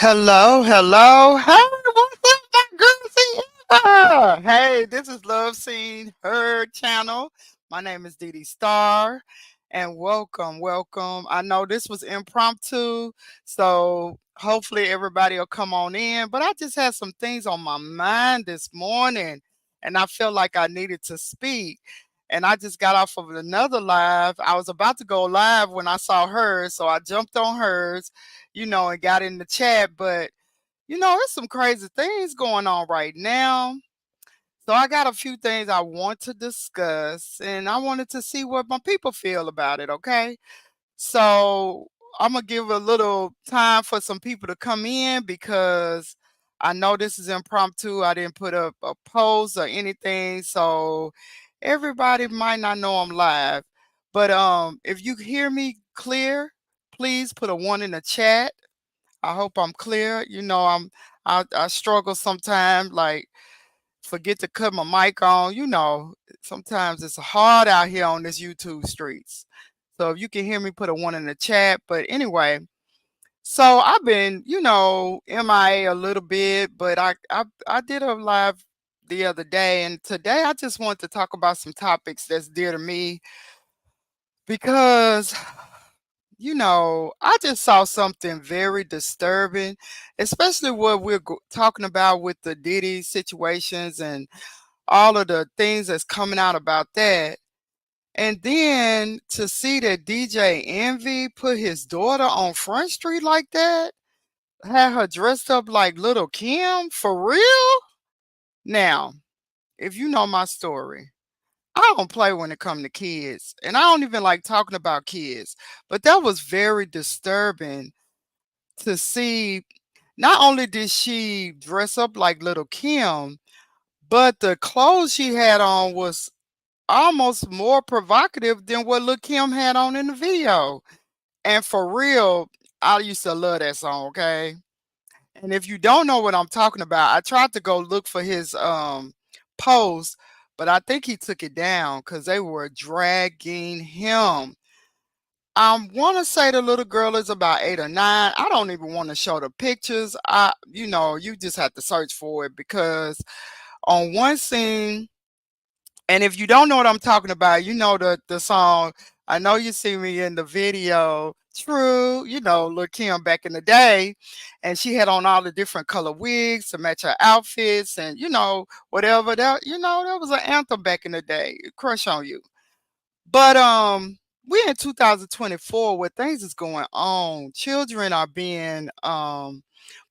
Hello, hello. Hey, what's up, my girls and Hey, this is Love Seen Heard channel. My name is Dee Dee Star, and welcome. I know this was impromptu, so hopefully everybody will come on in. But I just had some things on my mind this morning, and I felt like I needed to speak. And I just got off of another live. I was about to go live when I saw hers, so I jumped on hers, and got in the chat. But there's some crazy things going on right now. So I got a few things I want to discuss, and I wanted to see what my people feel about it, okay? So I'm gonna give a little time for some people to come in because I know this is impromptu. I didn't put up a post or anything, so everybody might not know I'm live. But if you hear me clear, please put a one in the chat. I hope I'm clear. I struggle sometimes, like forget to cut my mic on. Sometimes it's hard out here on this YouTube streets. So if you can hear me, put a one in the chat. But anyway, so I've been, MIA a little bit, but I did a live the other day, and today I just want to talk about some topics that's dear to me because I just saw something very disturbing, especially what we're talking about with the Diddy situations and all of the things that's coming out about that. And then to see that DJ Envy put his daughter on Front Street like that, had her dressed up like little Kim, for real? Now, if you know my story, I don't play when it comes to kids, and I don't even like talking about kids. But that was very disturbing to see. Not only did she dress up like little Kim, but the clothes she had on was almost more provocative than what Lil Kim had on in the video. And for real, I used to love that song, okay? And if you don't know what I'm talking about, I tried to go look for his post, but I think he took it down because they were dragging him. I want to say the little girl is about 8 or 9. I don't even want to show the pictures. You just have to search for it because on one scene, and if you don't know what I'm talking about, you know the song. I know you see me in the video. True, Lil Kim back in the day, and she had on all the different color wigs to match her outfits, and whatever that was an anthem back in the day. Crush on you. But we in 2024 where things is going on. Children are being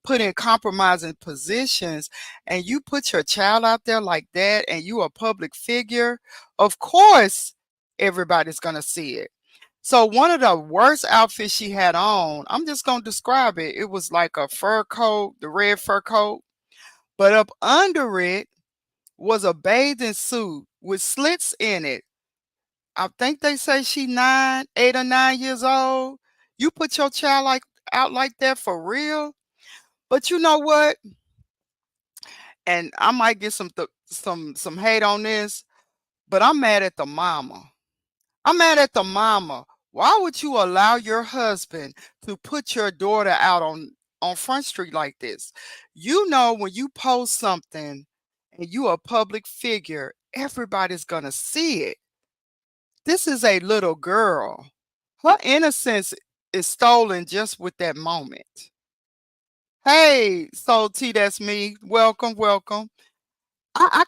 put in compromising positions, and you put your child out there like that, and you a public figure, of course everybody's gonna see it. So one of the worst outfits she had on, I'm just gonna describe it. It was like a fur coat, the red fur coat, but up under it was a bathing suit with slits in it. I think they say she 8 or 9 years old. You put your child out like that for real? But you know what? And I might get some hate on this, but I'm mad at the mama. I'm mad at the mama. Why would you allow your husband to put your daughter out on Front Street like this? You know when you post something and you a public figure, everybody's gonna see it. This is a little girl. Her innocence is stolen just with that moment. Hey, Soul T, that's me. Welcome, welcome. I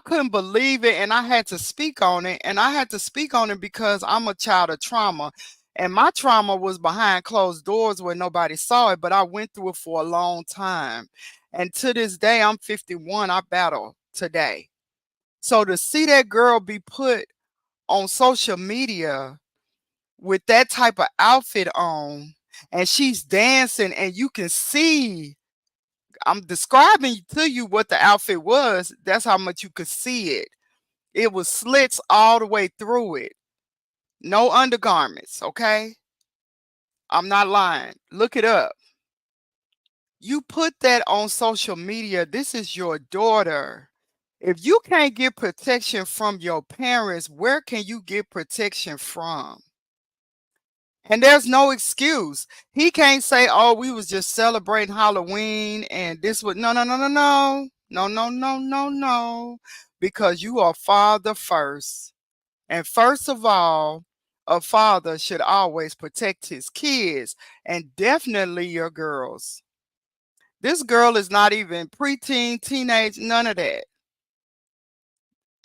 couldn't believe it, and I had to speak on it, and I had to speak on it because I'm a child of trauma, and my trauma was behind closed doors where nobody saw it, but I went through it for a long time. And to this day, I'm 51, I battle today. So to see that girl be put on social media with that type of outfit on, and she's dancing, and you can see I'm describing to you what the outfit was. That's how much you could see it. It was slits all the way through it. No undergarments, okay? I'm not lying. Look it up. You put that on social media. This is your daughter. If you can't get protection from your parents, where can you get protection from? And there's no excuse. He can't say, "Oh, we was just celebrating Halloween and this was no, no, no, no, no. No, no, no, no, no. Because you are father first. And first of all, a father should always protect his kids and definitely your girls. This girl is not even preteen, teenage, none of that.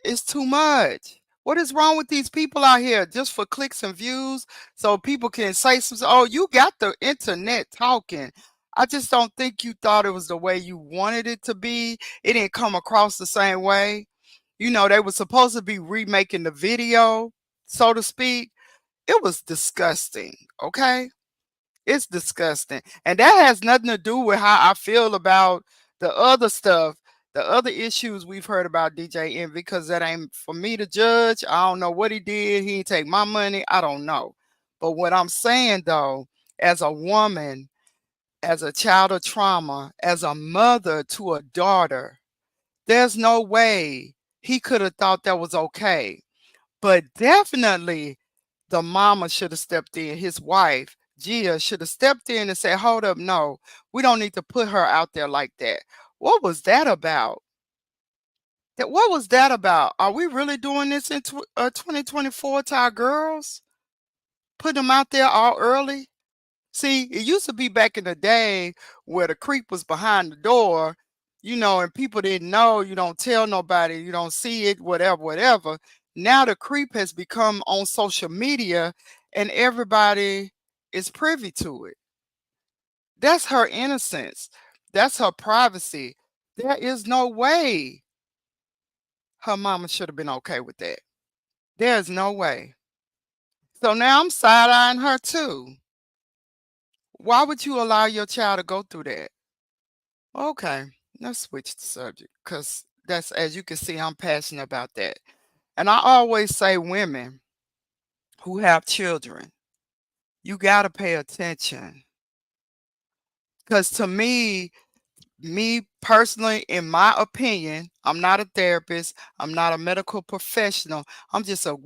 It's too much. What is wrong with these people out here just for clicks and views so people can say some, oh, you got the internet talking. I just don't think you thought it was the way you wanted it to be. It didn't come across the same way. You know, they were supposed to be remaking the video, so to speak. It was disgusting, okay? It's disgusting. And that has nothing to do with how I feel about the other stuff, the other issues we've heard about DJ Envy, because that ain't for me to judge. I don't know what he did. He didn't take my money. I don't know. But what I'm saying though, as a woman, as a child of trauma, as a mother to a daughter, there's no way he could have thought that was okay. But definitely the mama should have stepped in. His wife, Gia, should have stepped in and said, hold up, no, we don't need to put her out there like that. What was that about? What was that about? Are we really doing this in 2024 to our girls? Put them out there all early? See, it used to be back in the day where the creep was behind the door, you know, and people didn't know, you don't tell nobody, you don't see it, whatever, whatever. Now the creep has become on social media and everybody is privy to it. That's her innocence. That's her privacy. There is no way her mama should have been okay with that. There's no way. So now I'm side eyeing her too. Why would you allow your child to go through that? Okay, let's switch the subject because that's, as you can see, I'm passionate about that. And I always say, women who have children, you got to pay attention. Because to me personally, in my opinion, I'm not a therapist, I'm not a medical professional. I'm just a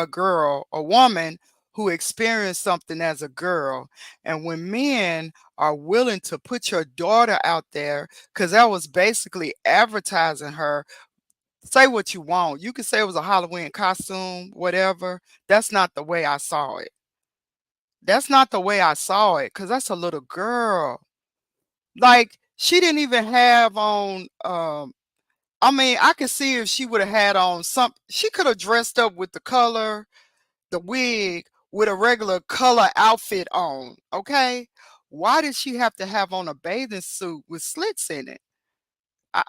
girl, a woman who experienced something as a girl. And when men are willing to put your daughter out there, because that was basically advertising her, say what you want. You could say it was a Halloween costume, whatever. That's not the way I saw it. That's not the way I saw it, because that's a little girl. Like, she didn't even have on, I mean, I could see if she would have had on some, she could have dressed up with the color, the wig, with a regular color outfit on, okay? Why did she have to have on a bathing suit with slits in it? I,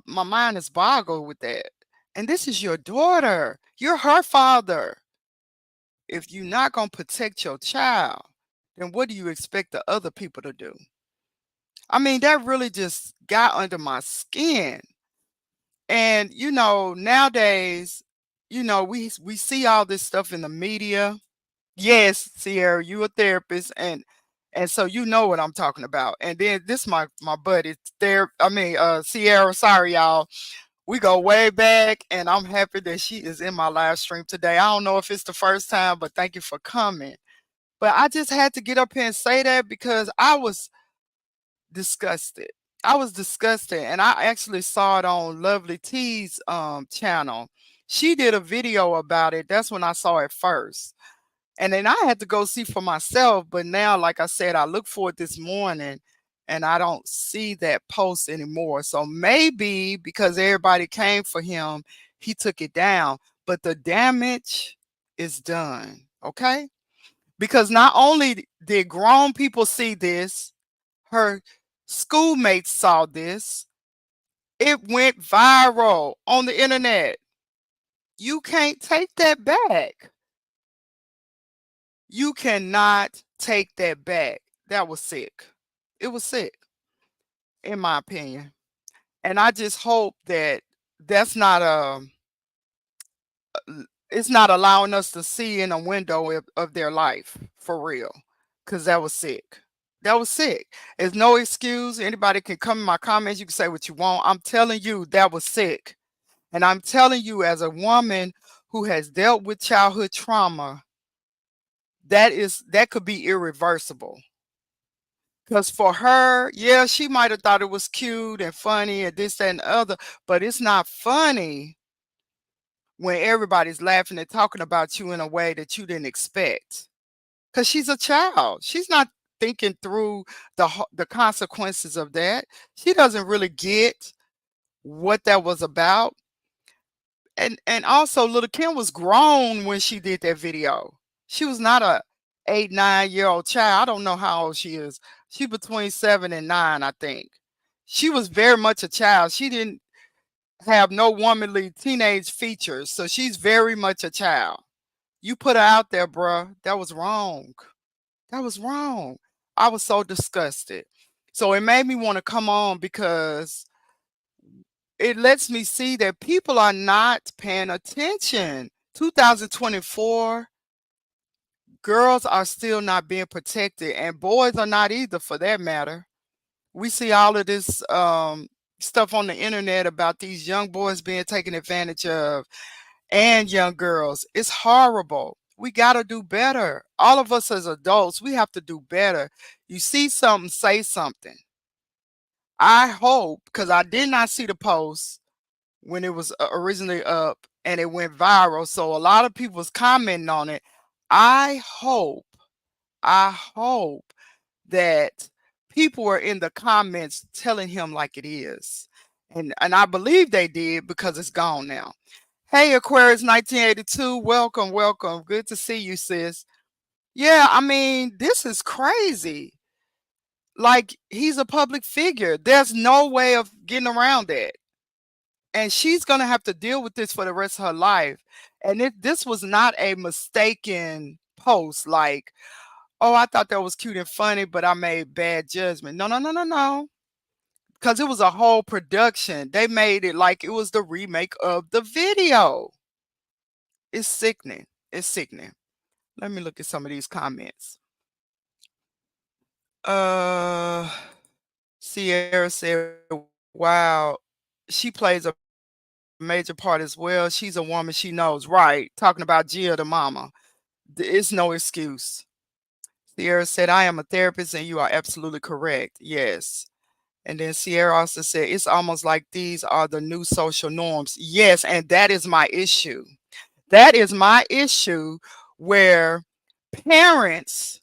my mind is boggled with that. And this is your daughter. You're her father. If you're not going to protect your child, then what do you expect the other people to do? I mean, that really just got under my skin. And you know, nowadays, you know, we see all this stuff in the media. Yes, Sierra, you a therapist, and And so you know what I'm talking about. And then this my buddy there. I mean, Sierra. Sorry, y'all. We go way back, and I'm happy that she is in my live stream today. I don't know if it's the first time, but thank you for coming. But I just had to get up here and say that because I was disgusted. I was disgusted, and I actually saw it on Lovely T's channel. She did a video about it. That's when I saw it first. And then I had to go see for myself. But now, like I said, I looked for it this morning and I don't see that post anymore. So maybe because everybody came for him, he took it down. But the damage is done. Okay. Because not only did grown people see this, her schoolmates saw this, it went viral on the internet. You can't take that back. You cannot take that back. That was sick. It was sick, in my opinion. And I just hope that that's not it's not allowing us to see in a window of their life for real. Cause that was sick. That was sick. There's no excuse. Anybody can come in my comments. You can say what you want. I'm telling you, that was sick. And I'm telling you, as a woman who has dealt with childhood trauma, that could be irreversible. Because for her, yeah, she might have thought it was cute and funny and this, that, and the other, but it's not funny when everybody's laughing and talking about you in a way that you didn't expect. Because she's a child. She's not thinking through the consequences of that. She doesn't really get what that was about. And also little Kim was grown when she did that video. She was not a 8, 9 year old child. I don't know how old she is. She between 7 and 9, I think. She was very much a child. She didn't have no womanly teenage features. So she's very much a child. You put her out there, bruh. That was wrong. That was wrong. I was so disgusted. So it made me want to come on because it lets me see that people are not paying attention. 2024, girls are still not being protected, and boys are not either, for that matter. We see all of this stuff on the internet about these young boys being taken advantage of and young girls. It's horrible. We got to do better. All of us as adults, we have to do better. You see something, say something. I hope, because I did not see the post when it was originally up and it went viral. So a lot of people was commenting on it. I hope, I hope that people were in the comments telling him like it is. And I believe they did because it's gone now. Hey, Aquarius 1982, welcome, welcome. Good to see you, sis. Yeah, I mean, this is crazy. Like, he's a public figure. There's no way of getting around that. And she's going to have to deal with this for the rest of her life. And this was not a mistaken post like, oh, I thought that was cute and funny, but I made bad judgment. No, no, no, no, no. Because it was a whole production. They made it like it was the remake of the video. It's sickening. It's sickening. Let me look at some of these comments. Uh Sierra said, wow, she plays a major part as well. She's a woman, she knows. Right. Talking about Gia the mama. It's no excuse. Sierra said, I am a therapist and you are absolutely correct. Yes. And then Sierra also said, it's almost like these are the new social norms. Yes. And that is my issue. That is my issue where parents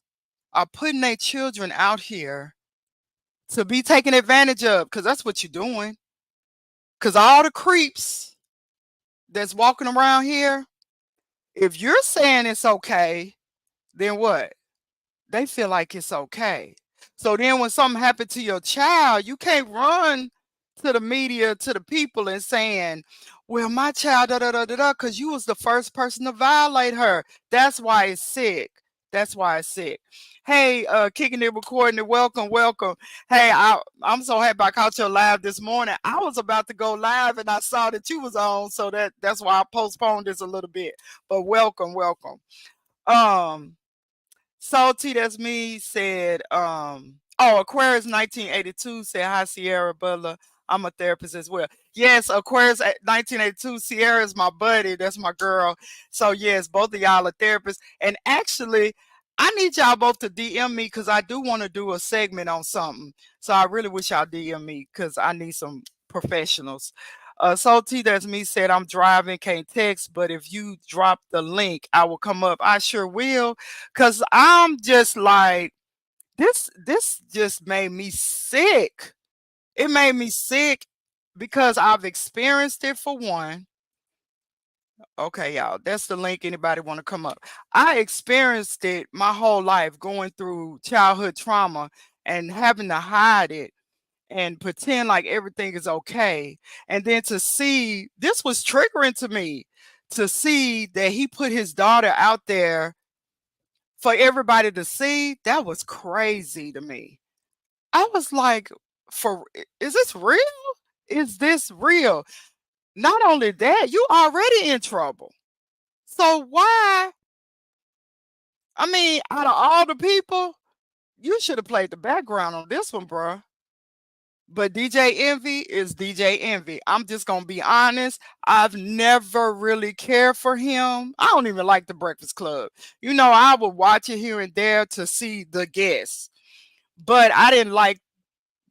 are putting their children out here to be taken advantage of because that's what you're doing. Because all the creeps that's walking around here, if you're saying it's okay, then what? They feel like it's okay. So then when something happened to your child, you can't run to the media, to the people and saying, well, my child, da da da da da, because you was the first person to violate her. That's why it's sick. That's why it's sick. Hey, kicking it, recording it, welcome, welcome. Hey, I'm so happy I caught your live this morning. I was about to go live and I saw that you was on, so that's why I postponed this a little bit. But welcome, welcome. Um, Salty, that's me, said, oh, Aquarius 1982 said, hi, Sierra Butler. I'm a therapist as well. Yes, Aquarius 1982, Sierra is my buddy. That's my girl. So, yes, both of y'all are therapists. And actually, I need y'all both to DM me because I do want to do a segment on something. So, I really wish y'all DM me because I need some professionals. Salty, that's me, said, I'm driving, can't text, but if you drop the link, I will come up. I sure will. Cause I'm just like, this just made me sick. It made me sick because I've experienced it for one. Okay, y'all, that's the link. Anybody want to come up? I experienced it my whole life, going through childhood trauma and having to hide it and pretend like everything is okay. And then to see, this was triggering to me, to see that he put his daughter out there for everybody to see. That was crazy to me. I was like, is this real? Is this real? Not only that, you already in trouble. So why? I mean, out of all the people, you should have played the background on this one, bruh. But DJ Envy is DJ Envy. I'm just gonna be honest. I've never really cared for him. I don't even like the Breakfast Club. You know, I would watch it here and there to see the guests, but I didn't like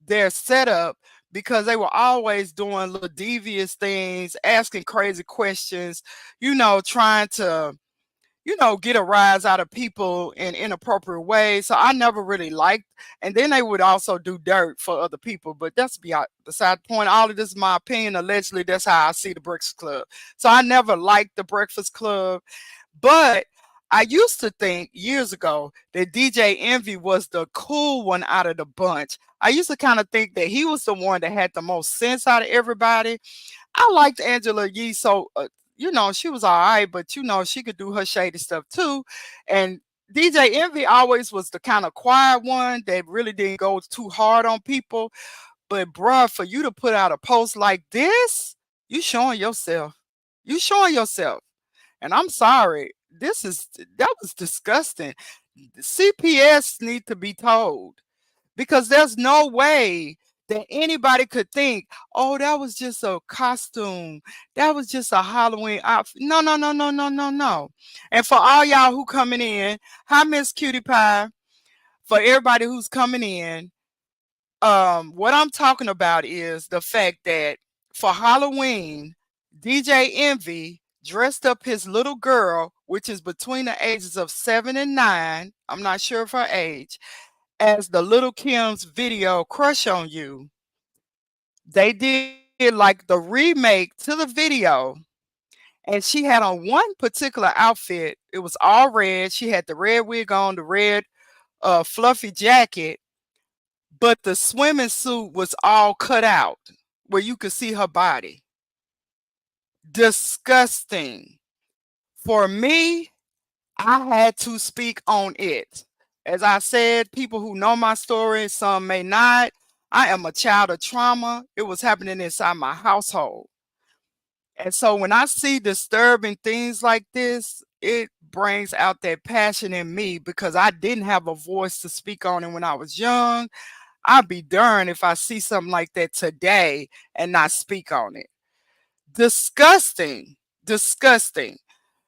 their setup because they were always doing little devious things, asking crazy questions, trying to, get a rise out of people in inappropriate ways. So I never really liked, and then they would also do dirt for other people. But that's beside the point. All of this is my opinion. Allegedly, that's how I see the Breakfast Club. So I never liked the Breakfast Club, but I used to think years ago that DJ Envy was the cool one out of the bunch. I used to kind of think that he was the one that had the most sense out of everybody. I liked Angela Yee, so she was all right, but she could do her shady stuff too. And DJ Envy always was the kind of quiet one that really didn't go too hard on people. But bruh, for you to put out a post like this, you showing yourself. You showing yourself. And I'm sorry, that was disgusting. CPS need to be told because there's no way that anybody could think, oh, that was just a costume. That was just a Halloween outfit. No, no, no, no, no, no, no. And for all y'all who coming in, hi, Miss Cutie Pie. For everybody who's coming in, what I'm talking about is the fact that for Halloween, DJ Envy dressed up his little girl, which is between the ages of 7 and 9. I'm not sure of her age, as the Little Kim's video Crush on You. They did like the remake to the video, and she had on one particular outfit. It was all red. She had the red wig on, the red fluffy jacket, but the swimming suit was all cut out where you could see her body. Disgusting. For me, I had to speak on it. As I said, people who know my story, some may not. I am a child of trauma. It was happening inside my household. And so when I see disturbing things like this, it brings out that passion in me because I didn't have a voice to speak on it when I was young. I'd be darned if I see something like that today and not speak on it. Disgusting. Disgusting.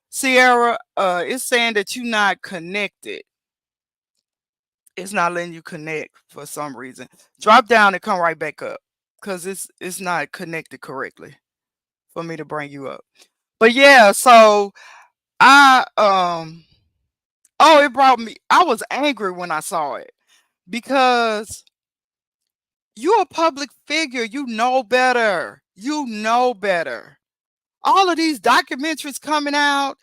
Sierra, it's saying that you're not connected. It's not letting you connect for some reason. Drop down and come right back up because it's not connected correctly for me to bring you up. But yeah, so I it brought me, I was angry when I saw it because you're a public figure. You know better. You know better. All of these documentaries coming out,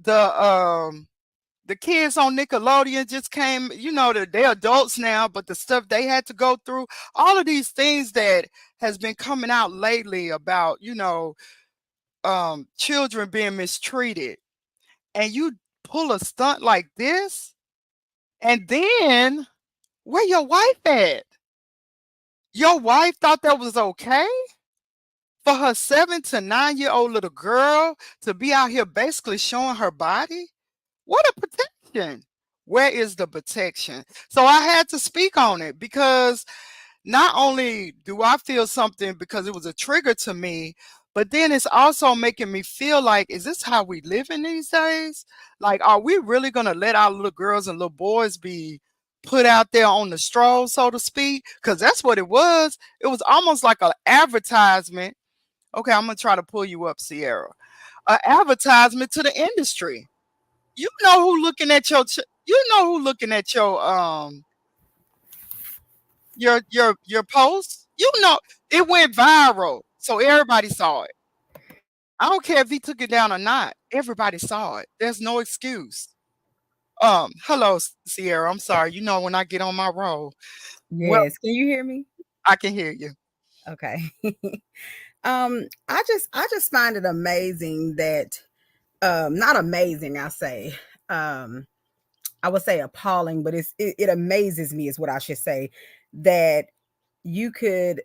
the kids on Nickelodeon just came, they're adults now, but the stuff they had to go through, all of these things that has been coming out lately about, children being mistreated. And you pull a stunt like this, and then where your wife at? Your wife thought that was okay for her 7 to 9 year old little girl to be out here basically showing her body? What a protection. Where is the protection? So I had to speak on it because not only do I feel something because it was a trigger to me, but then it's also making me feel like, is this how we live in these days? Like, are we really gonna let our little girls and little boys be put out there on the stroll, so to speak? Because that's what it was. It was almost like an advertisement. Okay, I'm gonna try to pull you up, Sierra. An advertisement to the industry. You know who looking at you know who looking at your post? You know it went viral. So everybody saw it. I don't care if he took it down or not. Everybody saw it. There's no excuse. Hello, Sierra. I'm sorry. You know when I get on my roll. Well, Yes. Can you hear me? I can hear you. Okay. I just find it amazing that not amazing, I say. Um I would say appalling, but it amazes me is what I should say that you could.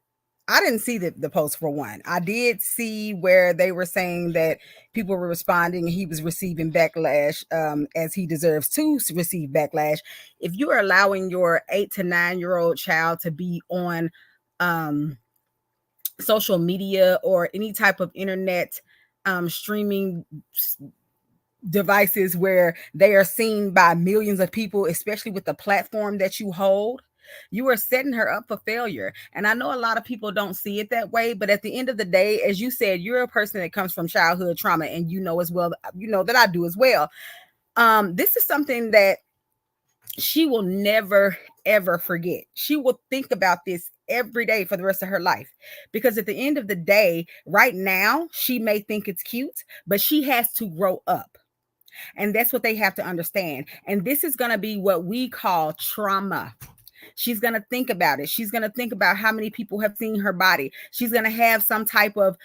I didn't see the post for one. I did see where they were saying that people were responding and he was receiving backlash, as he deserves to receive backlash. If you are allowing your 8 to 9 year old child to be on um, social media or any type of internet streaming devices where they are seen by millions of people, especially with the platform that you hold, you are setting her up for failure. And I know a lot of people don't see it that way, but at the end of the day, as you said, you're a person that comes from childhood trauma, and you know as well, you know that I do as well. This is something that she will never ever forget. She will think about this every day for the rest of her life, because at the end of the day, right now she may think it's cute, but she has to grow up, and that's what they have to understand. And this is going to be what we call trauma. She's going to think about it. She's going to think about how many people have seen her body. She's going to have some type of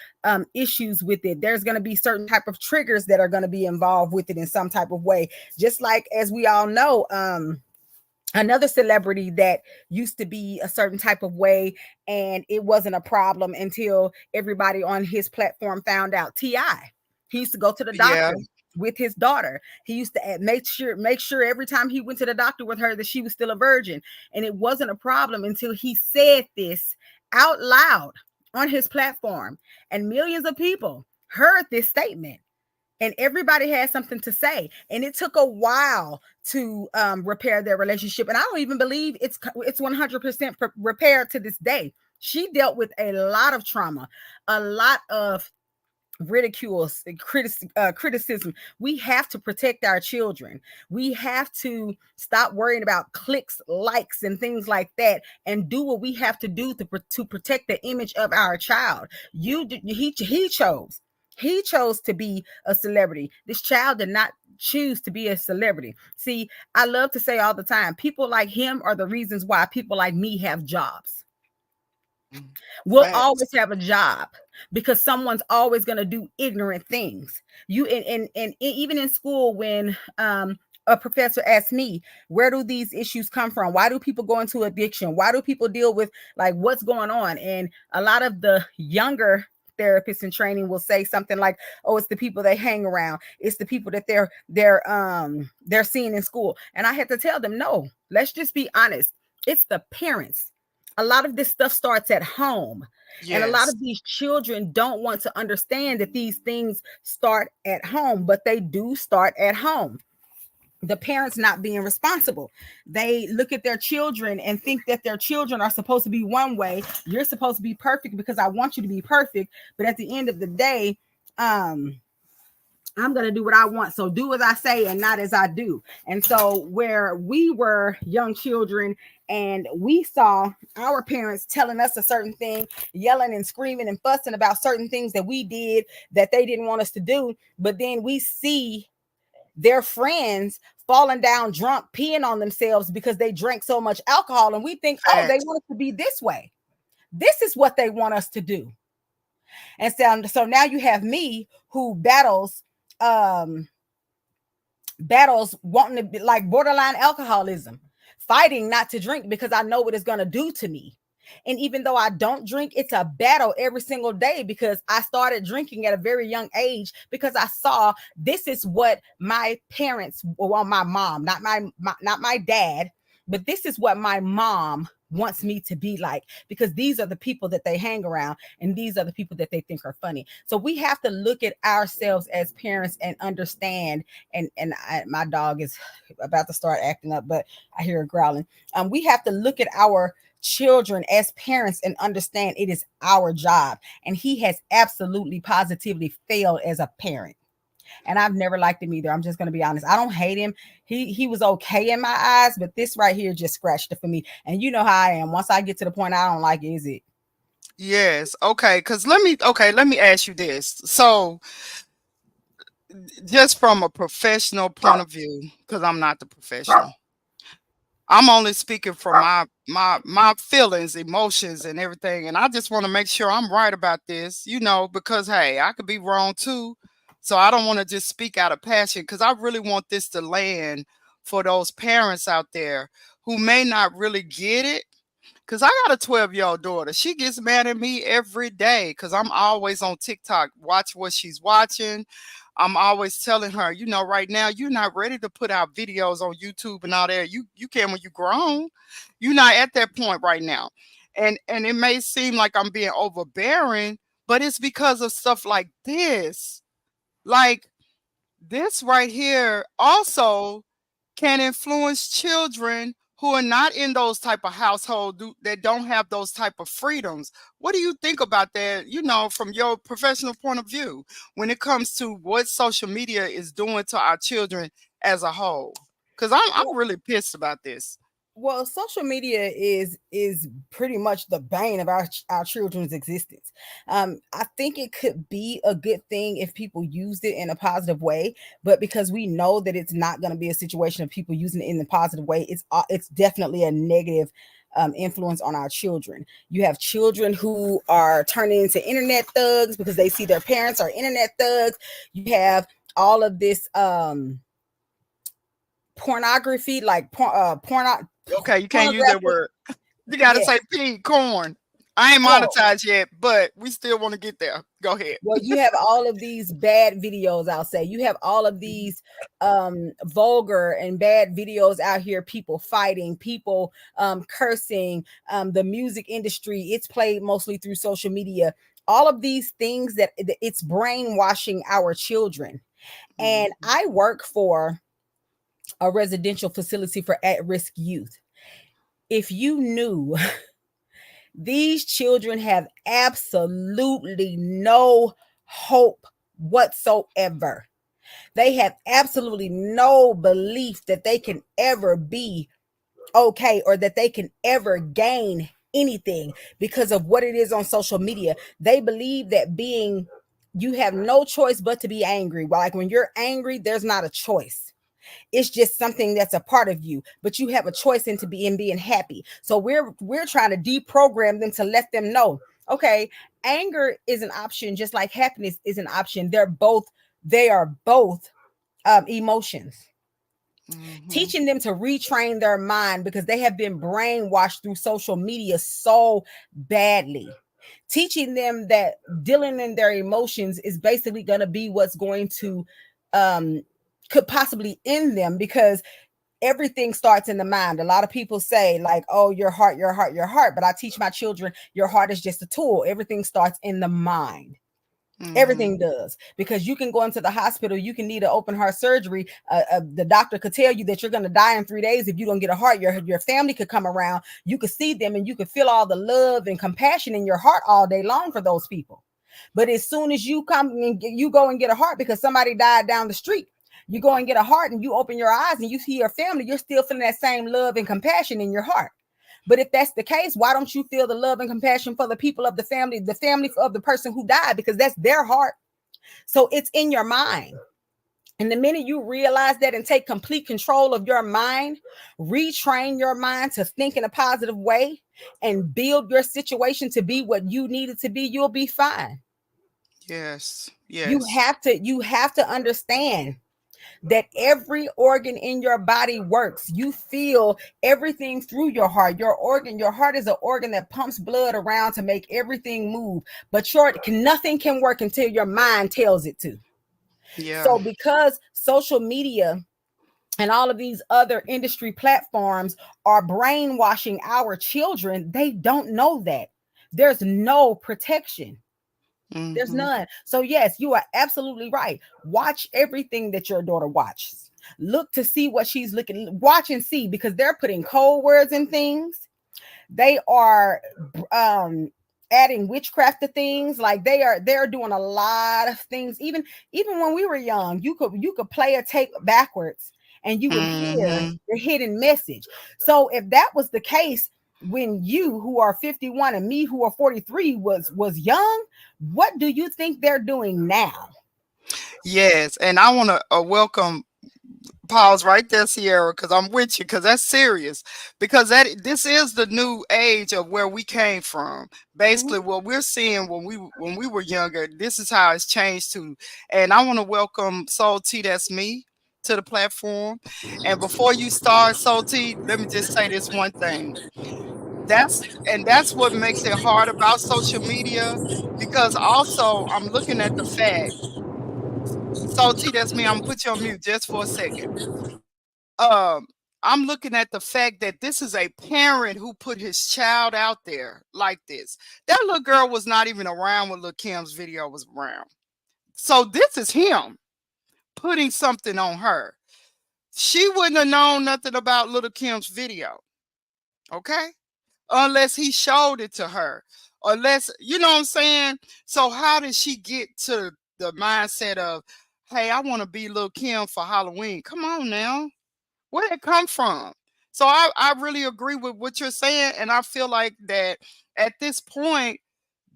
issues with it. There's going to be certain type of triggers that are going to be involved with it in some type of way. Just like, as we all know, another celebrity that used to be a certain type of way, and it wasn't a problem until everybody on his platform found out. Ti, he used to go to the Yeah. doctor with his daughter. He used to make sure every time he went to the doctor with her that she was still a virgin, and it wasn't a problem until he said this out loud on his platform, and millions of people heard this statement, and everybody had something to say, and it took a while to repair their relationship. And I don't even believe it's 100% repaired to this day. She dealt with a lot of trauma, a lot of ridicule, criticism. We have to protect our children. We have to stop worrying about clicks, likes, and things like that, and do what we have to do to protect the image of our child. He chose to be a celebrity. This child did not choose to be a celebrity. See, I love to say all the time, people like him are the reasons why people like me have jobs. Mm. We'll Facts. always have a job because someone's always going to do ignorant things. You and even in school, when a professor asked me, where do these issues come from? Why do people go into addiction? Why do people deal with, like, what's going on? And a lot of the younger therapists in training will say something like, oh, it's the people they hang around, it's the people that they're seeing in school. And I had to tell them, no, let's just be honest, it's the parents. A lot of this stuff starts at home, and a lot Yes. of these children don't want to understand that these things start at home, but they do start at home. The parents not being responsible, they look at their children and think that their children are supposed to be one way. You're supposed to be perfect because I want you to be perfect, but at the end of the day, I'm going to do what I want. So do as I say and not as I do. And so where we were young children and we saw our parents telling us a certain thing, yelling and screaming and fussing about certain things that we did that they didn't want us to do, but then we see their friends falling down drunk, peeing on themselves because they drank so much alcohol, and we think, oh, they Facts. want us to be this way. This is what they want us to do. And so now you have me who um battles wanting to be like borderline alcoholism, fighting not to drink because I know what it's going to do to me. And even though I don't drink, it's a battle every single day because I started drinking at a very young age because I saw this is what my parents, well, my mom, not my dad, but this is what my mom wants me to be like, because these are the people that they hang around and these are the people that they think are funny. So we have to look at ourselves as parents and understand. My dog is about to start acting up, but I hear her growling. We have to look at our children as parents and understand it is our job. And he has absolutely positively failed as a parent. And I've never liked him either. I'm just gonna be honest. I don't hate him. He was okay in my eyes, but this right here just scratched it for me. And you know how I am. Once I get to the point I don't like it, is it? Yes. Okay. Cause let me ask you this. So just from a professional point of view, because I'm not the professional. I'm only speaking from my feelings, emotions, and everything. And I just want to make sure I'm right about this, because hey, I could be wrong too. So I don't want to just speak out of passion because I really want this to land for those parents out there who may not really get it. Cause I got a 12-year-old daughter. She gets mad at me every day because I'm always on TikTok. Watch what she's watching. I'm always telling her, right now you're not ready to put out videos on YouTube and all that. You can when you grown. You're not at that point right now. And it may seem like I'm being overbearing, but it's because of stuff like this. Like this right here also can influence children who are not in those type of household that don't have those type of freedoms. What do you think about that, from your professional point of view when it comes to what social media is doing to our children as a whole? Because I'm really pissed about this. Well, social media is pretty much the bane of our children's existence. I think it could be a good thing if people used it in a positive way, but because we know that it's not going to be a situation of people using it in a positive way, it's definitely a negative influence on our children. You have children who are turning into internet thugs because they see their parents are internet thugs. You have all of this pornography, like Okay, you can't use that pornographic. word. You got to Yeah, say pig corn. I ain't oh, monetized yet, but we still want to get there. Go ahead. well, you have all of these bad videos, I'll say. You have all of these vulgar and bad videos out here, people fighting, people cursing, the music industry, it's played mostly through social media. All of these things that it's brainwashing our children. And Mhm. I work for a residential facility for at-risk youth. If you knew, these children have absolutely no hope whatsoever. They have absolutely no belief that they can ever be okay or that they can ever gain anything because of what it is on social media. They believe that you have no choice but to be angry. Like when you're angry, there's not a choice. It's just something that's a part of you, but you have a choice into being happy. So we're trying to deprogram them to let them know, okay, anger is an option just like happiness is an option. They are both emotions. Mhm. Teaching them to retrain their mind because they have been brainwashed through social media so badly. Teaching them that dealing in their emotions is basically going to be what's going to um could possibly end them, because everything starts in the mind. A lot of people say, like, oh, your heart, your heart, your heart. But I teach my children, your heart is just a tool. Everything starts in the mind. Mhm. Everything does, because you can go into the hospital, you can need an open heart surgery. The doctor could tell you that you're going to die in 3 days if you don't get a heart. Your family could come around, you could see them, and you could feel all the love and compassion in your heart all day long for those people. But as soon as you come and you go and get a heart because somebody died down the street, you go and get a heart and you open your eyes and you see your family, you're still feeling that same love and compassion in your heart. But if that's the case, why don't you feel the love and compassion for the people of the family of the person who died? Because that's their heart. So it's in your mind. And the minute you realize that and take complete control of your mind, retrain your mind to think in a positive way and build your situation to be what you need it to be, you'll be fine. Yes. You Yes. have to understand. that every organ in your body works. You feel everything through your heart. Your heart is an organ that pumps blood around to make everything move. But nothing can work until your mind tells it to. Yeah. So because social media and all of these other industry platforms are brainwashing our children, they don't know that. There's no protection. There's Mm-hmm. none. So yes, you are absolutely right. Watch everything that your daughter watches. Look to see what she's looking. Watch and see, because they're putting code words in things. They are um adding witchcraft to things. Like they're doing a lot of things. Even when we were young, you could play a tape backwards and you would hear Mm-hmm. the hidden message. So if that was the case when you, who are 51, and me, who are 43, was young, what do you think they're doing now? Yes, and I want to welcome, pause right there, Sierra, because I'm with you, because that's serious. Because this is the new age of where we came from. Basically, Mhm. what we're seeing when we were younger, this is how it's changed to. And I want to welcome Soul T, that's me, to the platform. And before you start, Soul T, let me just say this one thing. That's what makes it hard about social media, because also I'm looking at the fact. So T, that's me. I'm gonna put you on mute just for a second. Um, I'm looking at the fact that this is a parent who put his child out there like this. That little girl was not even around when Lil Kim's video was around. So this is him putting something on her. She wouldn't have known nothing about Little Kim's video, okay? Unless he showed it to her. Unless, you know what I'm saying? So how did she get to the mindset of, hey, I want to be Lil Kim for Halloween? Come on now. Where did it come from? So I really agree with what you're saying. And I feel like that at this point,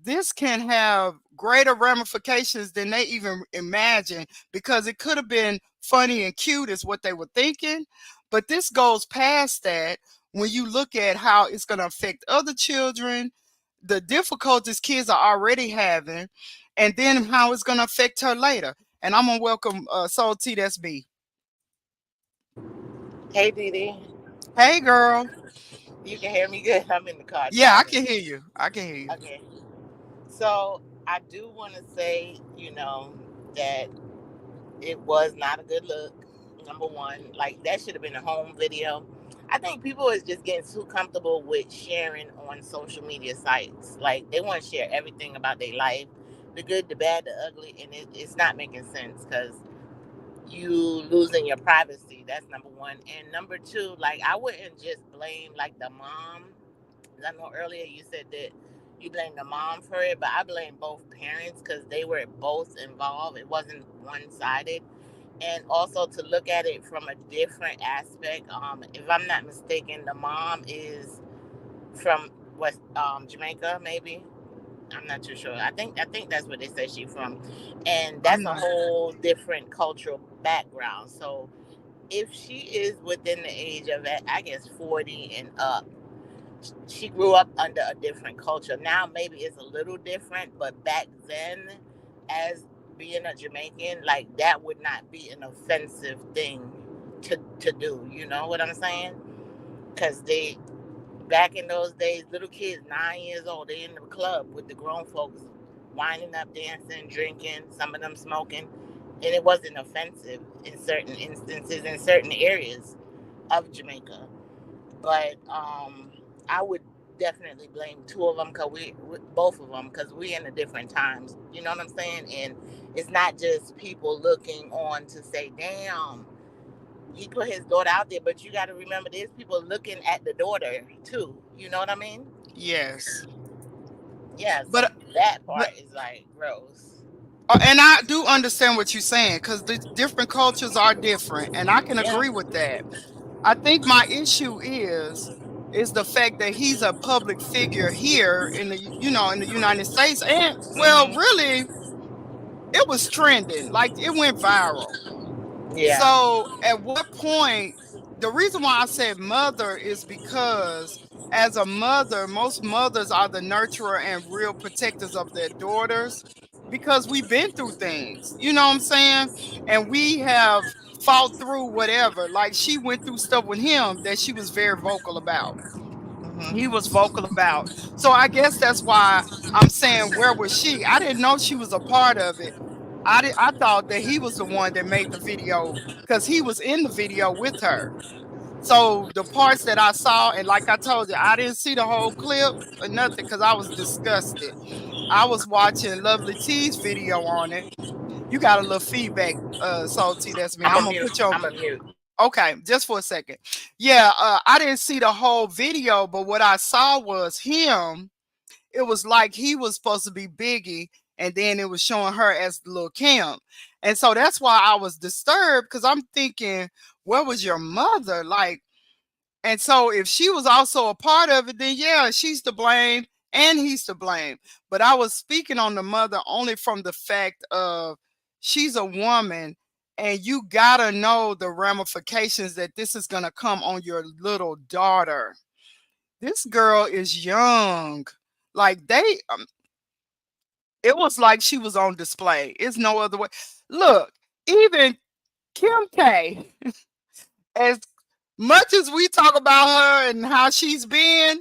this can have greater ramifications than they even imagine, because it could have been funny and cute is what they were thinking. But this goes past that when you look at how it's going to affect other children, the difficulties kids are already having, and then how it's going to affect her later. And I'm going to welcome Soul T, that's B. Hey, Didi. Hey, girl. You can hear me good? I'm in the car Yeah, I driving. can hear you. I can hear you. Okay. So, I do want to say, that it was not a good look. Number one, like that should have been a home video. I think people is just getting too comfortable with sharing on social media sites. Like they want to share everything about their life, the good, the bad, the ugly, and it's not making sense because you losing your privacy. That's number one. And number two, like I wouldn't just blame like the mom. I know earlier you said that you blame the mom for it, but I blame both parents because they were both involved. It wasn't one sided. And also to look at it from a different aspect. If I'm not mistaken, the mom is from West Jamaica, maybe. I'm not too sure. I think that's where they say she's from, and I'm that's a not. whole different cultural background. So if she is within the age of, I guess, 40 and up, she grew up under a different culture. Now maybe it's a little different, but back then, as being a Jamaican, like that would not be an offensive thing to do. You know what I'm saying? Because they back in those days, little kids 9 years old, they in the club with the grown folks, winding up, dancing, drinking, some of them smoking, and it wasn't offensive in certain instances in certain areas of Jamaica. But I would definitely blame two of them because both of them, because we're in the different times. You know what I'm saying? And it's not just people looking on to say, "Damn, he put his daughter out there," but you got to remember there's people looking at the daughter too. You know what I mean? Yes. Yeah. So But that but part is like gross. and I do understand what you're saying, because the different cultures are different, and I can Yeah. agree with that. I think my issue is the fact that he's a public figure here in the, in the United States, and well, Hmm. really, it was trending, like it went viral. Yeah. So at what point, the reason why I said mother is because as a mother, most mothers are the nurturer and real protectors of their daughters, because we've been through things, you know what I'm saying? And we have fought through whatever. Like she went through stuff with him that she was very vocal about. He Hmm. was vocal about. So I guess that's why I'm saying, where was she? I didn't know she was a part of it. I thought that he was the one that made the video because he was in the video with her. So the parts that I saw, and like I told you, I didn't see the whole clip or nothing because I was disgusted. I was watching Lovely T's video on it. You got a little feedback, Salty. That's me. I'm a I'm gonna mute. put you on. I'm a mute. Okay, just for a second. Yeah, I didn't see the whole video, but what I saw was him. It was like he was supposed to be Biggie, and then it was showing her as Lil Kim. And so that's why I was disturbed because I'm thinking, where was your mother? Like, and so if she was also a part of it, then yeah, she's to blame and he's to blame. But I was speaking on the mother only from the fact of she's a woman and you gotta know the ramifications that this is gonna come on your little daughter. This girl is young. Like it was like she was on display. It's no other way. Look, even Kim K, as much as we talk about her and how she's been,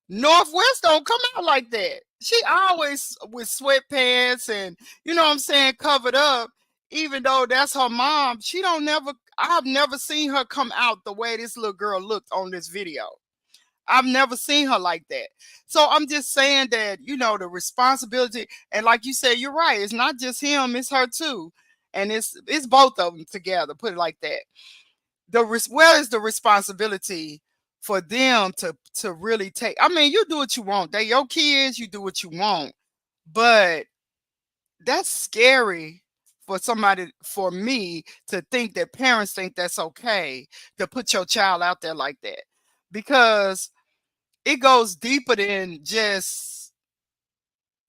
Northwest don't come out like that. She always with sweatpants and you know what I'm saying, covered up. Even though that's her mom, she don't never. I've never seen her come out the way this little girl looked on this video. I've never seen her like that. So I'm just saying that the responsibility, and like you said, you're right. It's not just him; it's her too, and it's both of them together. Put it like that. Where is the responsibility for them to really take? I mean, you do what you want. They your kids. You do what you want, but that's scary for me to think that parents think that's okay to put your child out there like that, because it goes deeper than just,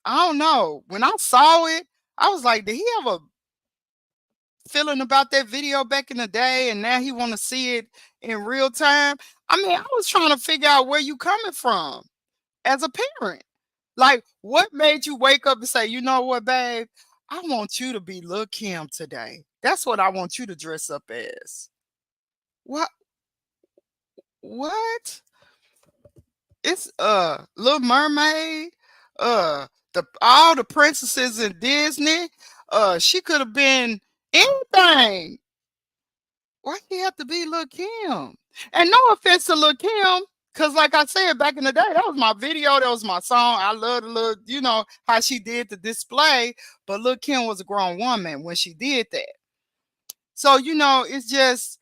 I don't know. When I saw it, I was like, did he have a feeling about that video back in the day and now he want to see it in real time? I mean, I was trying to figure out where you coming from as a parent. Like, what made you wake up and say, you know what, babe? I want you to be Lil Kim today. That's what I want you to dress up as. What? What? It's Little Mermaid, the all the princesses in Disney. She could have been anything. Why she have to be Lil Kim? And no offense to Lil Kim, cause like I said back in the day, that was my video, that was my song. I love the little, how she did the display. But Lil Kim was a grown woman when she did that. So it's just,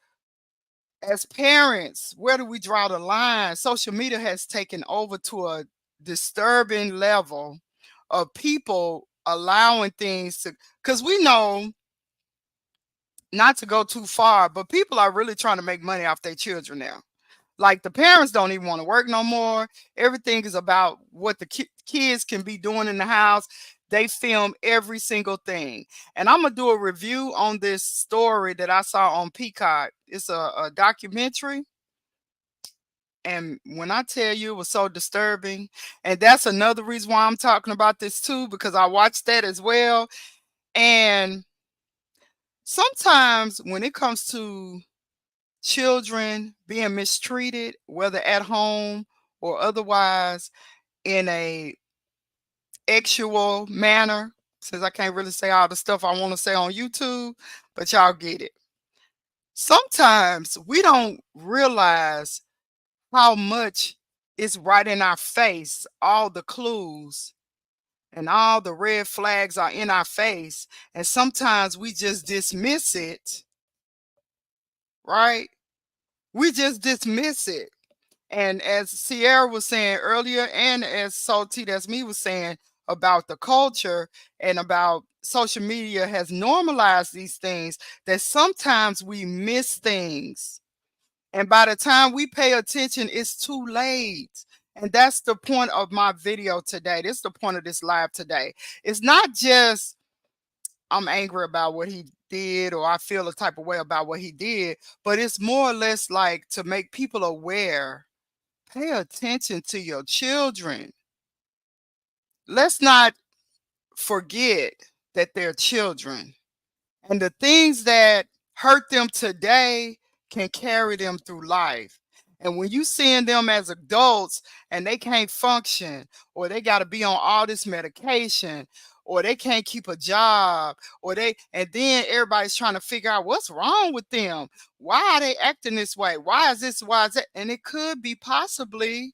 as parents, where do we draw the line? Social media has taken over to a disturbing level of people allowing things to, because we know, not to go too far, but people are really trying to make money off their children now. Like the parents don't even want to work no more. Everything is about what the kids can be doing in the house. They film every single thing. And I'm going to do a review on this story that I saw on Peacock. It's a documentary. And when I tell you it was so disturbing, and that's another reason why I'm talking about this too, because I watched that as well. And sometimes when it comes to children being mistreated, whether at home or otherwise, in a actual manner, since I can't really say all the stuff I want to say on YouTube, but y'all get it. Sometimes we don't realize how much is right in our face, all the clues and all the red flags are in our face. And sometimes we just dismiss it, right? We just dismiss it. And as Sierra was saying earlier, and as Salty, that's me, was saying about the culture and about social media has normalized these things, that sometimes we miss things. And by the time we pay attention, it's too late. And that's the point of my video today. This is the point of this live today. It's not just I'm angry about what he did or I feel a type of way about what he did, but it's more or less like to make people aware. Pay attention to your children. Let's not forget that they're children. And the things that hurt them today can carry them through life. And when you seeing them as adults and they can't function, or they got to be on all this medication, or they can't keep a job, or they, and then everybody's trying to figure out what's wrong with them. Why are they acting this way? Why is this? Why is that? And it could be possibly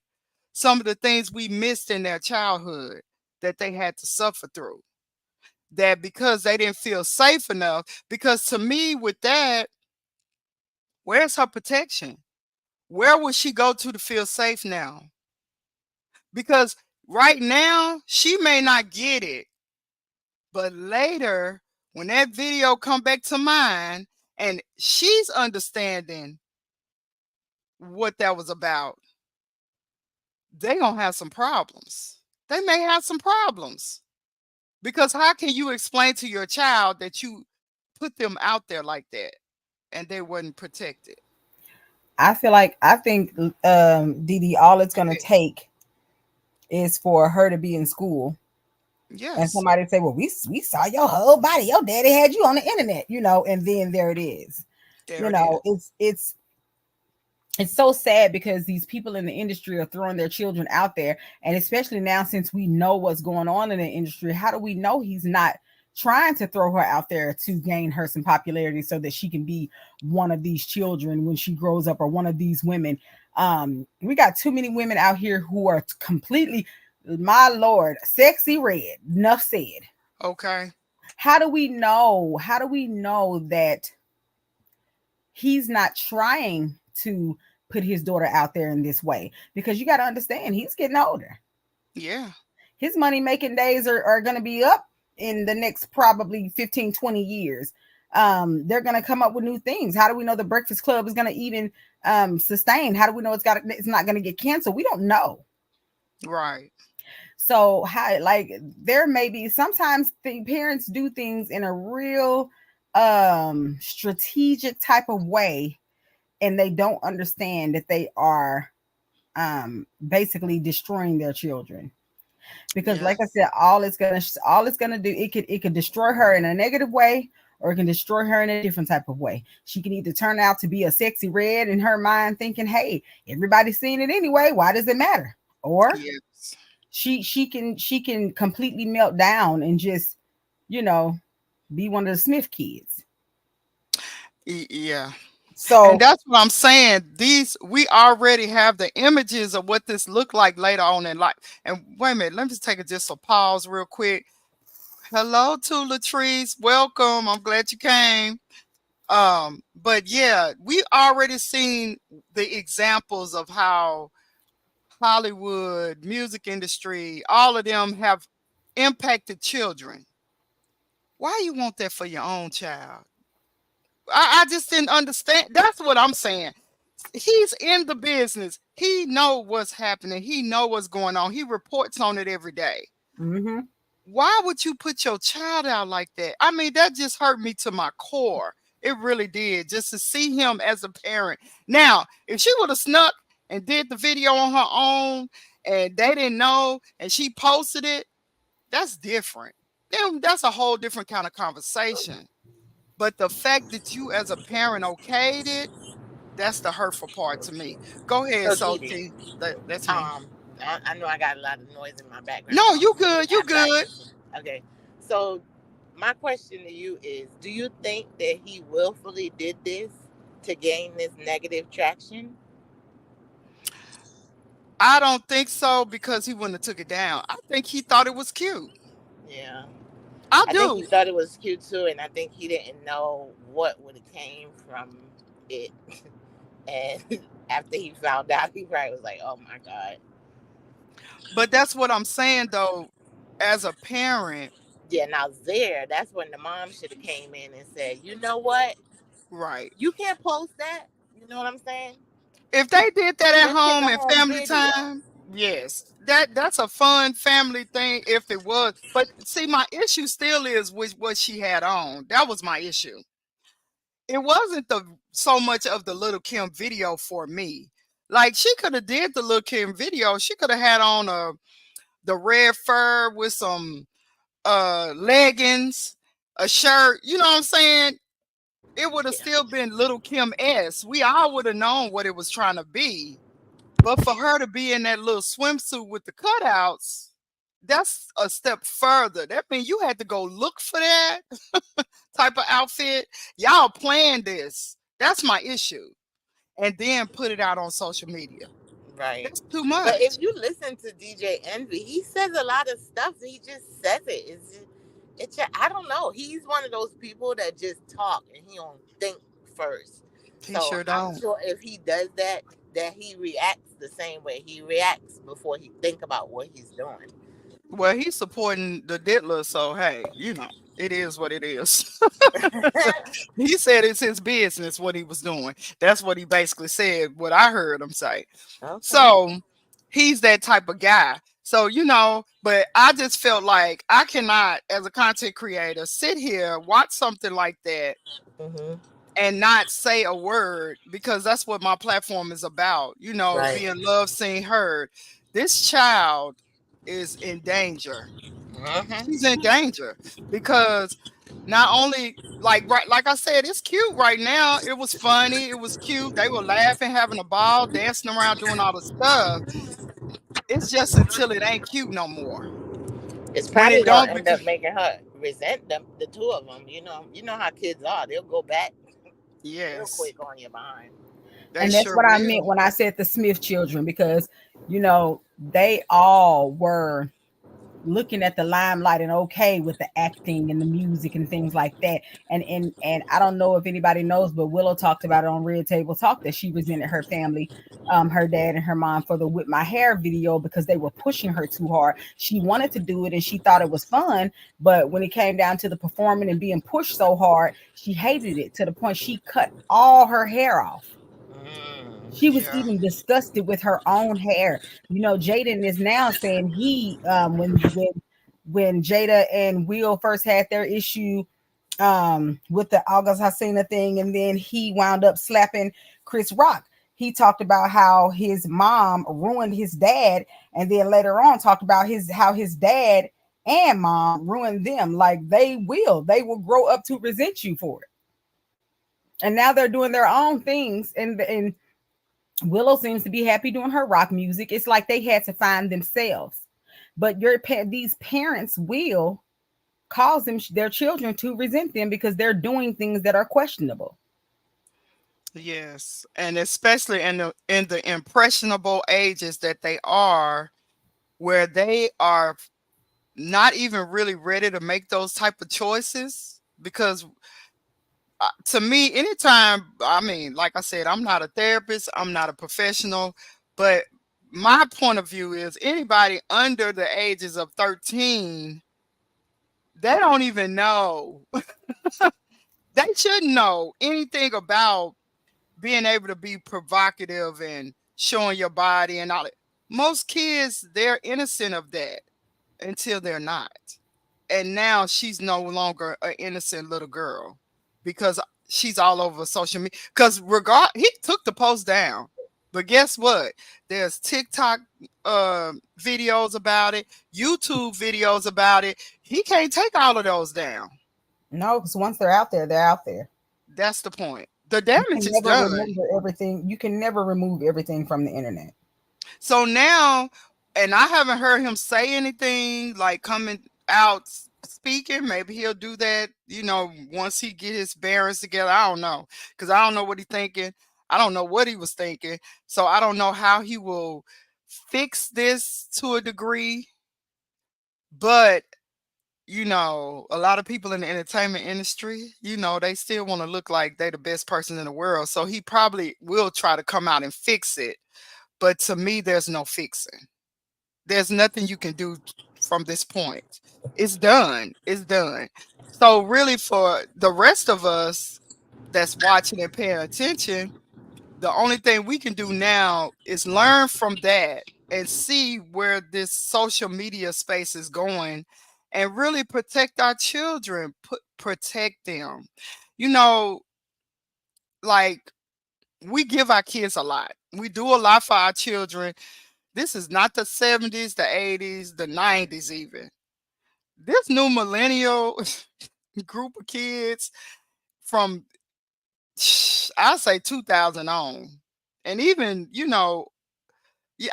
some of the things we missed in their childhood that they had to suffer through. That because they didn't feel safe enough. Because to me, with that, where's her protection? Where will she go to feel safe now? Because right now, she may not get it, but later, when that video come back to mind and she's understanding what that was about, they gonna have some problems. They may have some problems. Because how can you explain to your child that you put them out there like that and they wasn't protected? I think Dee Dee, all it's gonna take is for her to be in school and Yes, somebody say, "Well, we saw your whole body. Your daddy had you on the internet," and then there it is. there it is. It's so sad because these people in the industry are throwing their children out there, and especially now since we know what's going on in the industry, how do we know he's not trying to throw her out there to gain her some popularity so that she can be one of these children when she grows up, or one of these women? We got too many women out here who are completely, my lord, sexy red. Enough said. Okay. How do we know? How do we know that he's not trying to put his daughter out there in this way? Because you got to understand, he's getting older. Yeah. His money making days are going to be up in the next probably 15, 20 years. They're going to come up with new things. How do we know the Breakfast Club is going to even sustain? How do we know it's not going to get canceled? We don't know. Right. So how, like, there may be sometimes parents do things in a real strategic type of way, and they don't understand that they are basically destroying their children. Because like I Yes. said, all it's gonna do, it could destroy her in a negative way, or it can destroy her in a different type of way. She can either turn out to be a sexy red in her mind, thinking, hey, everybody's seeing it anyway, why does it matter? Or Yes. she can completely melt down and just, you know, be one of the Smith kids. Yeah. And So that's what I'm saying. These, we already have the images of what this looked like later on in life. And wait a minute, let me just take just a pause real quick. Hello to Latrice. Welcome. I'm glad you came. But yeah, we already seen the examples of how Hollywood, music industry, all of them have impacted children. Why you want that for your own child? I just didn't understand. That's what I'm saying. He's in the business. He know what's happening. He know what's going on. He reports on it every day. mhm. Why would you put your child out like that? I mean, that just hurt me to my core. It really did, just to see him as a parent. Now, if she would have snuck and did the video on her own and they didn't know and she posted it, that's different. Then that's a whole different kind of conversation. But the fact that you as a parent okayed it, that's the hurtful part to me. Go ahead, So Didi, Salty. That's me. um, I know I got a lot of noise in my background, No, so I'm you gonna mute good. You after I good. answer. Okay. So my question to you is: do you think that he willfully did this to gain this negative traction? I don't think so because he wouldn't have took it down. I think he thought it was cute. Yeah. I I think he do. thought it was cute too, and I think he didn't know what would have came from it. And after he found out, he probably was like, "Oh my god." But that's what I'm saying though, as a parent, Yeah. Now that's when the mom should have came in and said, "You know what? right. You can't post that." You know what I'm saying? If they did that at Just take home a and home family video. time, yes. That's a fun family thing if it was. But see, my issue still is with what she had on. That was my issue. It wasn't the so much of the Little Kim video for me. Like she could have did the Little Kim video. She could have had on the red fur with some leggings, a shirt, you know what I'm saying? it would have Yeah. still been Little Kim S. We all would have known what it was trying to be. But for her to be in that little swimsuit with the cutouts, that's a step further. That means you had to go look for that type of outfit. Y'all planned this. That's my issue. And then put it out on social media. Right. That's too But if much. you listen to DJ Envy, he says a lot of stuff. He just says it. I don't know. He's one of those people that just talk and he don't think first. He So sure I'm don't. sure if he does that, that he reacts the same way. He reacts before he think about what he's doing. Well, he's supporting the diddler, so hey, it is what it is. He said it's his business what he was doing. That's what he basically said, what I heard him say. Okay. So he's that type of guy. So, but I just felt like I cannot, as a content creator, sit here, watch something like that Hmm. and not say a word because that's what my platform is about, Right. being loved, seen, heard. This child is in danger. She's Hmm. in danger because not only like I said, it's cute right now. It was funny, it was cute. They were laughing, having a ball, dancing around, doing all the stuff. It's just until it ain't cute no more. It's When probably it gonna don't end become up making her resent them, the two of them. You know how kids are. They'll go back real yes, quick on you behind. they And that's sure what I meant will. when I said the Smith children, because they all were looking at the limelight and okay with the acting and the music and things like that. And I don't know if anybody knows, but Willow talked about it on Red Table Talk that she resented her family, her dad and her mom, for the Whip My Hair video because they were pushing her too hard. She wanted to do it and she thought it was fun, but when it came down to the performing and being pushed so hard, she hated it to the point she cut all her hair off. She Mm. was Yeah. even disgusted with her own hair. Jaden is now saying he when Jada and Will first had their issue with the August Hasina thing, and then he wound up slapping Chris Rock. He talked about how his mom ruined his dad, and then later on talked about his dad and mom ruined them. Like they will grow up to resent you for it. And now they're doing their own things, and Willow seems to be happy doing her rock music. It's like they had to find themselves. But these parents will cause their children to resent them because they're doing things that are questionable. Yes, and especially in the impressionable ages that they are, where they are not even really ready to make those type of choices because to me, anytime, I mean, like I said, I'm not a therapist, I'm not a professional, but my point of view is anybody under the ages of 13, they don't even know. They shouldn't know anything about being able to be provocative and showing your body and all that. Most kids, they're innocent of that until they're not. And now she's no longer an innocent little girl because she's all over social media. Because he took the post down, but guess what? There's TikTok videos about it, YouTube videos about it. He can't take all of those down. No, because once they're out there, they're out there. That's the point. The You damage can is never done. remember everything. You can never remove everything from the internet. So now, and I haven't heard him say anything like coming out speaking. Maybe he'll do that, once he get his bearings together. I don't know, because I don't know what he's thinking. I don't know what he was thinking. So I don't know how he will fix this to a degree. But a lot of people in the entertainment industry, they still want to look like they the best person in the world. So he probably will try to come out and fix it. But to me, there's no fixing. There's nothing you can do from this point. It's done. It's done. So really for the rest of us that's watching and paying attention, the only thing we can do now is learn from that and see where this social media space is going and really protect our children, protect them. You know, like we give our kids a lot. We do a lot for our children. This is not the 70s, the 80s, the 90s even. This new millennial group of kids from I'll say 2000 on. And even, yeah,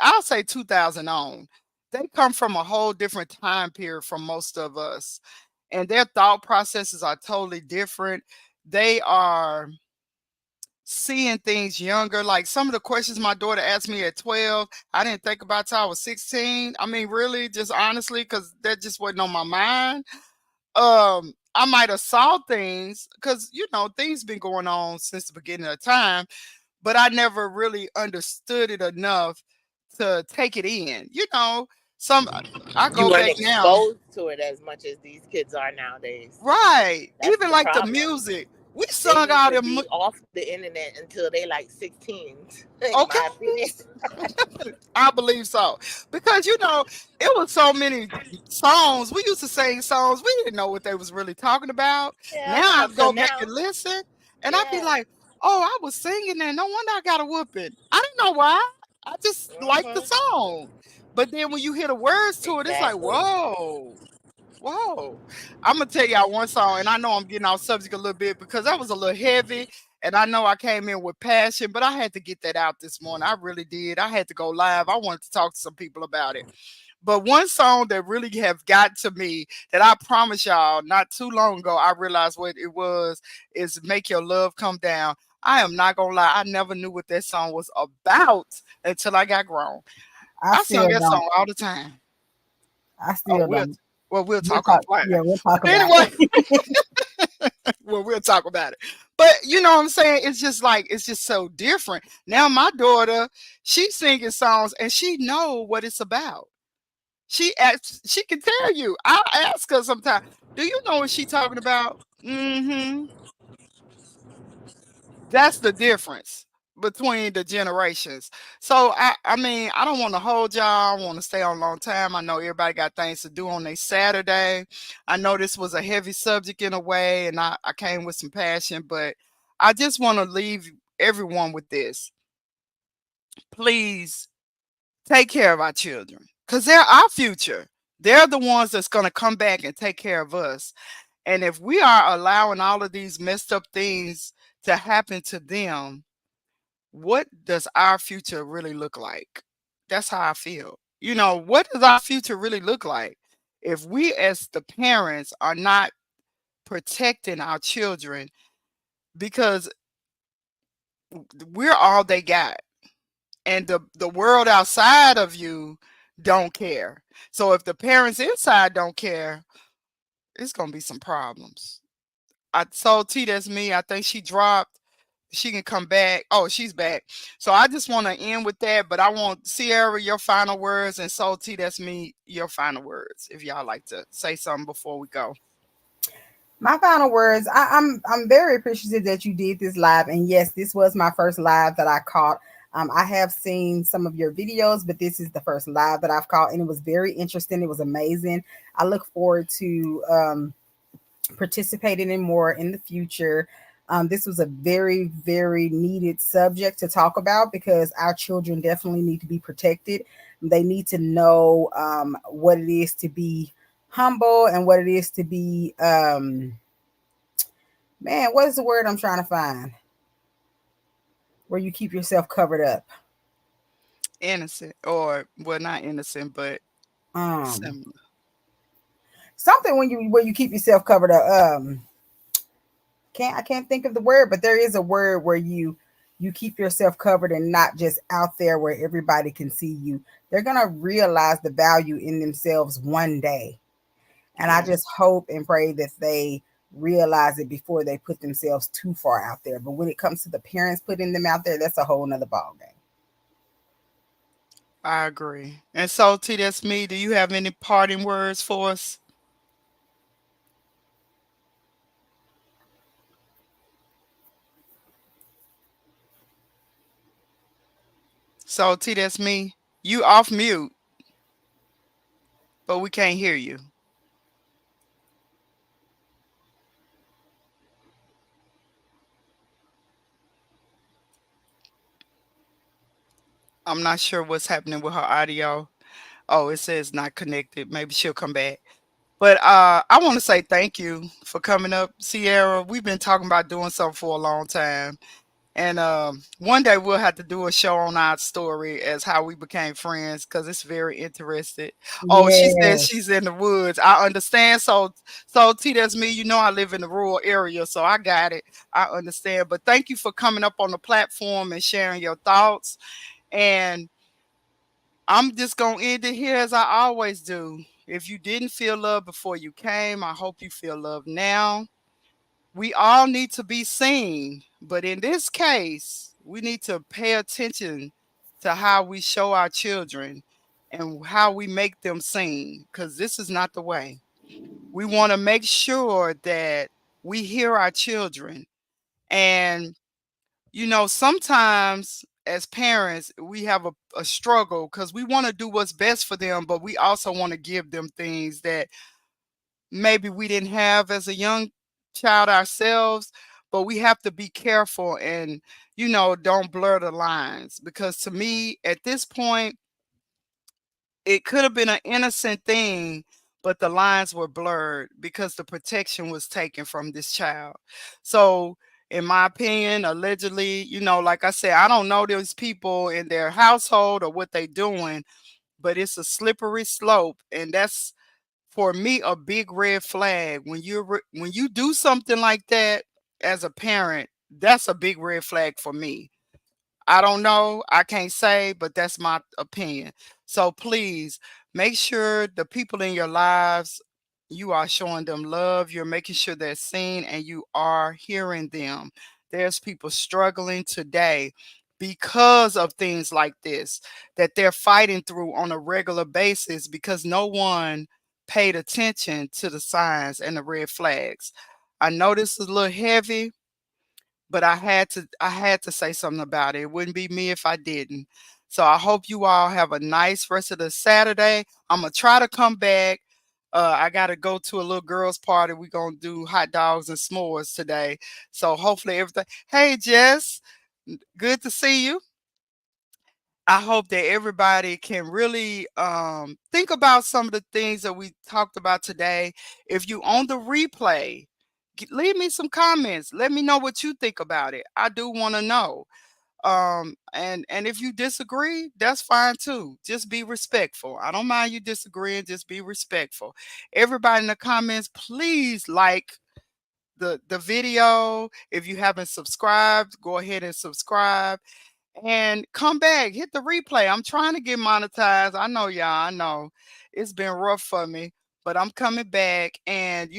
I'll say 2000 on. They come from a whole different time period from most of us. And their thought processes are totally different. They are seeing things younger. Like some of the questions my daughter asked me at 12, I didn't think about till I was 16. I mean, really, just honestly, because that just wasn't on my mind. I might have saw things because things been going on since the beginning of time, but I never really understood it enough to take it in. Some I You go weren't back now. exposed to it as much as these kids are nowadays. Right. That's Even the like the problem. music. We They sung need out to in be off the internet until they like 16, in okay. my opinion. I believe so. Because it was so many songs. We used to sing songs. We didn't know what they was really talking about. Yeah, Now I no. So go back now, and listen and I be yeah. like, oh, I was singing and no wonder I got a whooping. I didn't know why. I just liked the Hmm. song. But then when you hear the words to it, it's like, Exactly. whoa. Whoa. I'm gonna tell y'all one song, and I know I'm getting off subject a little bit because that was a little heavy, and I know I came in with passion, but I had to get that out this morning. I really did. I had to go live. I wanted to talk to some people about it. But one song that really have got to me that I promise y'all not too long ago, I realized what it was is Make Your Love Come Down. I am not gonna lie, I never knew what that song was about until I got grown. I I sung still that don't. song all the time. I Oh, still don't. we'll We'll talk talk. offline. Yeah, we'll talk But about anyway, it. well, we'll talk about it. But you know what I'm saying? It's just like it's just so different. Now my daughter, she's singing songs and she know what it's about. She can tell you. I ask her sometimes, do you know what she talking about? Mm-hmm. That's the difference between the generations. So I mean, I don't want to hold y'all. I want to stay on a long time. I know everybody got things to do on their Saturday. I know this was a heavy subject in a way, and I came with some passion, but I just want to leave everyone with this. Please take care of our children because they're our future. They're the ones that's going to come back and take care of us. And if we are allowing all of these messed up things to happen to them, what does our future really look like? That's how I feel. What does our future really look like if we as the parents are not protecting our children because we're all they got and the world outside of you don't care. So if the parents inside don't care, it's going to be some problems. I told T that's me. I think she dropped. She can come back. Oh, she's back. So I just want to end with that, but I want Sierra your final words and Soul T that's me your final words. If y'all like to say something before we go. My final words. I'm very appreciative that you did this live, and yes, this was my first live that I caught. I have seen some of your videos, but this is the first live that I've caught, and it was very interesting. It was amazing. I look forward to participating in more in the future. This was a very, very needed subject to talk about because our children definitely need to be protected. They need to know what it is to be humble and what it is to be, man, what is the word I'm trying to find? Where you keep yourself covered up. Innocent, or well, not innocent, but Um, similar. something when you where you keep yourself covered up. I can't think of the word, but there is a word where you keep yourself covered and not just out there where everybody can see you. They're gonna realize the value in themselves one day. And I Yeah, just hope and pray that they realize it before they put themselves too far out there. But when it comes to the parents putting them out there, that's a whole nother ball game. I agree. And so T that's me. Do you have any parting words for us? So T that's me. You off mute, but we can't hear you. I'm not sure what's happening with her audio. Oh, it says not connected. Maybe she'll come back. But I want to say thank you for coming up, Sierra. We've been talking about doing something for a long time. And one day we'll have to do a show on our story as how we became friends because it's very interesting. Oh, she says Yes. she's in the woods. I understand. So T, that's me. You know, I live in the rural area, so I got it. I understand. But thank you for coming up on the platform and sharing your thoughts. And I'm just gonna end it here as I always do. If you didn't feel love before you came, I hope you feel love now. We all need to be seen, but in this case, we need to pay attention to how we show our children and how we make them seen, because this is not the way. We want to make sure that we hear our children. And, sometimes as parents, we have a struggle because we want to do what's best for them, but we also want to give them things that maybe we didn't have as a young child ourselves, but we have to be careful and don't blur the lines, because to me at this point it could have been an innocent thing, but the lines were blurred because the protection was taken from this child. So in my opinion, allegedly, like I said, I don't know those people in their household or what they doing, but it's a slippery slope, and that's for me a big red flag. When you do something like that as a parent, that's a big red flag for me. I don't know, I can't say, but that's my opinion. So please make sure the people in your lives, you are showing them love, you're making sure they're seen, and you are hearing them. There's people struggling today because of things like this that they're fighting through on a regular basis because no one paid attention to the signs and the red flags. I know this is a little heavy, but I had to say something about it. It wouldn't be me if I didn't. So I hope you all have a nice rest of the Saturday. I'm gonna try to come back. I gotta go to a little girls' party. We're gonna do hot dogs and s'mores today. So hopefully everything. Hey Jess, good to see you. I hope that everybody can really think about some of the things that we talked about today. If you on the replay, leave me some comments. Let me know what you think about it. I do want to know. And if you disagree, that's fine too. Just be respectful. I don't mind you disagreeing. Just be respectful. Everybody in the comments, please like the video. If you haven't subscribed, go ahead and subscribe and come back, hit the replay. I'm trying to get monetized. I know y'all, I know it's been rough for me, but I'm coming back. And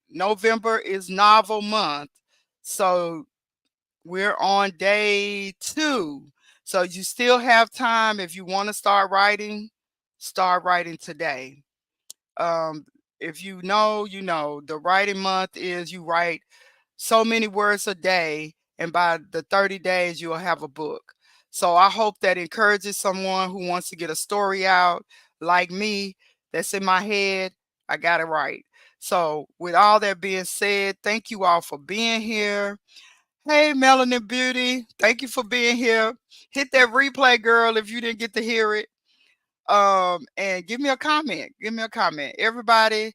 November is novel month. So we're on day 2. So you still have time. If you want to start writing today. Um, if the writing month is you write so many words a day, and by the 30 days you'll have a book. So I hope that encourages someone who wants to get a story out like me that's in my head. I got it right. So with all that being said, thank you all for being here. Hey Melanin Beauty, thank you for being here. Hit that replay, girl, if you didn't get to hear it. And give me a comment. Give me a comment. Everybody,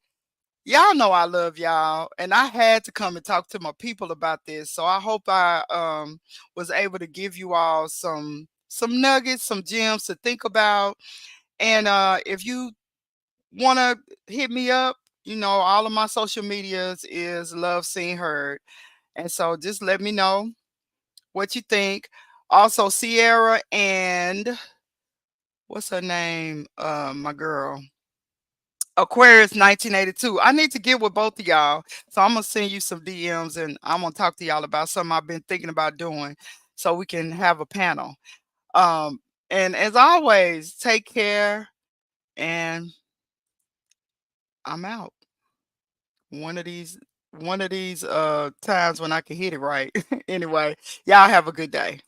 y'all know I love y'all, and I had to come and talk to my people about this. So I hope I was able to give you all some nuggets, some gems to think about. And if you want to hit me up, all of my social medias is LoveSeenHeard. And so just let me know what you think. Also, Sierra and what's her name? My girl. Aquarius 1982. I need to get with both of y'all. So I'm gonna send you some DMs and I'm gonna talk to y'all about something I've been thinking about doing so we can have a panel. Um, and as always, take care, and I'm out. One of these one of these times when I can hit it right. Anyway, y'all have a good day.